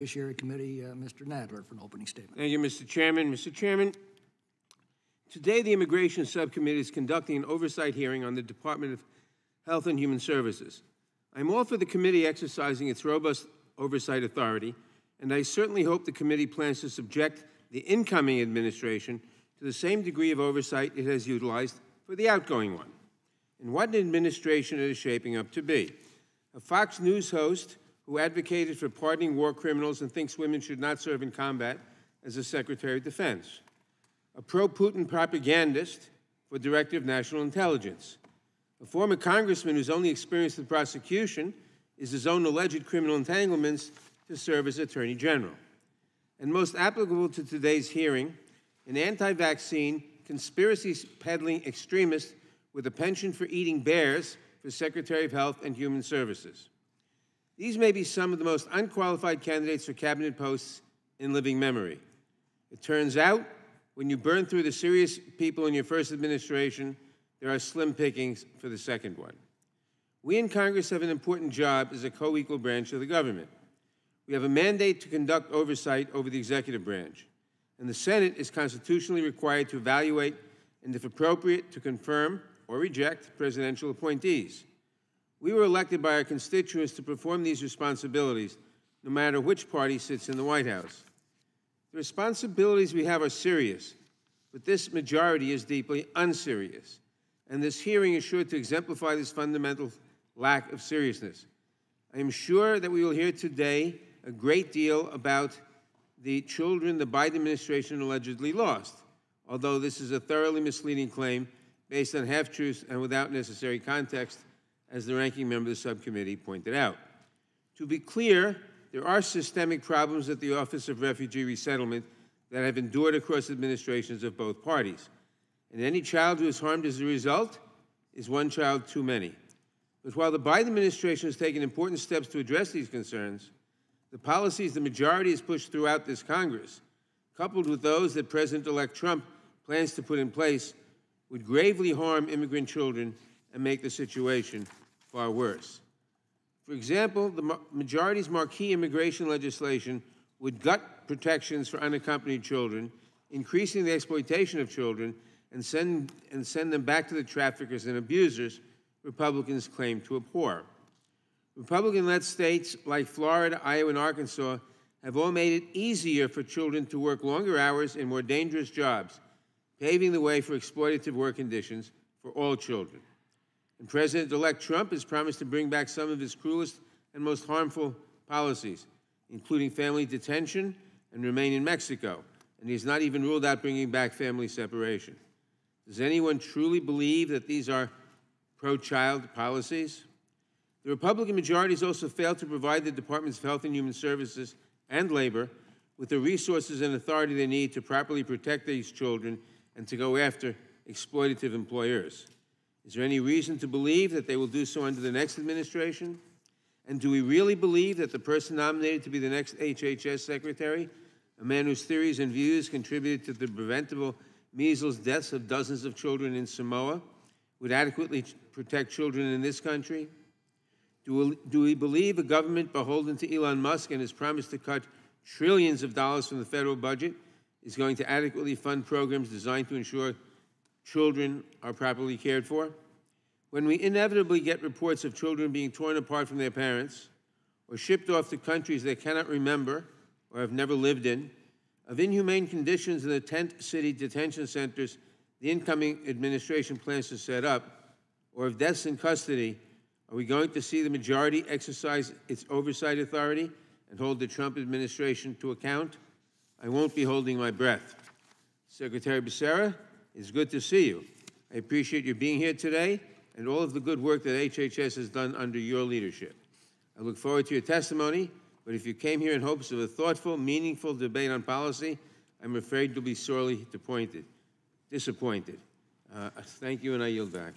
Judiciary Committee, Mr. Nadler, for an opening statement. Thank you, Mr. Chairman. Mr. Chairman, today the Immigration Subcommittee is conducting an oversight hearing on the Department of Health and Human Services. I'm all for the committee exercising its robust oversight authority, and I certainly hope the committee plans to subject the incoming administration to the same degree of oversight it has utilized for the outgoing one. And what an administration it is shaping up to be. A Fox News host who advocated for pardoning war criminals and thinks women should not serve in combat as a Secretary of Defense. A pro-Putin propagandist for Director of National Intelligence. A former congressman whose only experience with prosecution is his own alleged criminal entanglements to serve as Attorney General. And most applicable to today's hearing, an anti-vaccine, conspiracy-peddling extremist with a penchant for eating bears for Secretary of Health and Human Services. These may be some of the most unqualified candidates for cabinet posts in living memory. It turns out, when you burn through the serious people in your first administration, there are slim pickings for the second one. We in Congress have an important job as a co-equal branch of the government. We have a mandate to conduct oversight over the executive branch, and the Senate is constitutionally required to evaluate and, if appropriate, to confirm or reject presidential appointees. We were elected by our constituents to perform these responsibilities, no matter which party sits in the White House. The responsibilities we have are serious, but this majority is deeply unserious, and this hearing is sure to exemplify this fundamental lack of seriousness. I am sure that we will hear today a great deal about the children the Biden administration allegedly lost, although this is a thoroughly misleading claim based on half-truths and without necessary context, as the ranking member of the subcommittee pointed out. To be clear, there are systemic problems at the Office of Refugee Resettlement that have endured across administrations of both parties. And any child who is harmed as a result is one child too many. But while the Biden administration has taken important steps to address these concerns, the policies the majority has pushed throughout this Congress, coupled with those that President-elect Trump plans to put in place, would gravely harm immigrant children and make the situation far worse. For example, the majority's marquee immigration legislation would gut protections for unaccompanied children, increasing the exploitation of children, and send them back to the traffickers and abusers Republicans claim to abhor. Republican-led states like Florida, Iowa, and Arkansas have all made it easier for children to work longer hours in more dangerous jobs, paving the way for exploitative work conditions for all children. And President-elect Trump has promised to bring back some of his cruelest and most harmful policies, including family detention and remain in Mexico, and he has not even ruled out bringing back family separation. Does anyone truly believe that these are pro-child policies? The Republican majority has also failed to provide the Departments of Health and Human Services and Labor with the resources and authority they need to properly protect these children and to go after exploitative employers. Is there any reason to believe that they will do so under the next administration? And do we really believe that the person nominated to be the next HHS Secretary, a man whose theories and views contributed to the preventable measles deaths of dozens of children in Samoa, would adequately protect children in this country? Do we believe a government beholden to Elon Musk and his promise to cut trillions of dollars from the federal budget is going to adequately fund programs designed to ensure children are properly cared for? When we inevitably get reports of children being torn apart from their parents or shipped off to countries they cannot remember or have never lived in, of inhumane conditions in the tent city detention centers the incoming administration plans to set up, or of deaths in custody, are we going to see the majority exercise its oversight authority and hold the Trump administration to account? I won't be holding my breath. Secretary Becerra, it's good to see you. I appreciate you being here today and all of the good work that HHS has done under your leadership. I look forward to your testimony, but if you came here in hopes of a thoughtful, meaningful debate on policy, I'm afraid you'll be sorely disappointed. Thank you, and I yield back.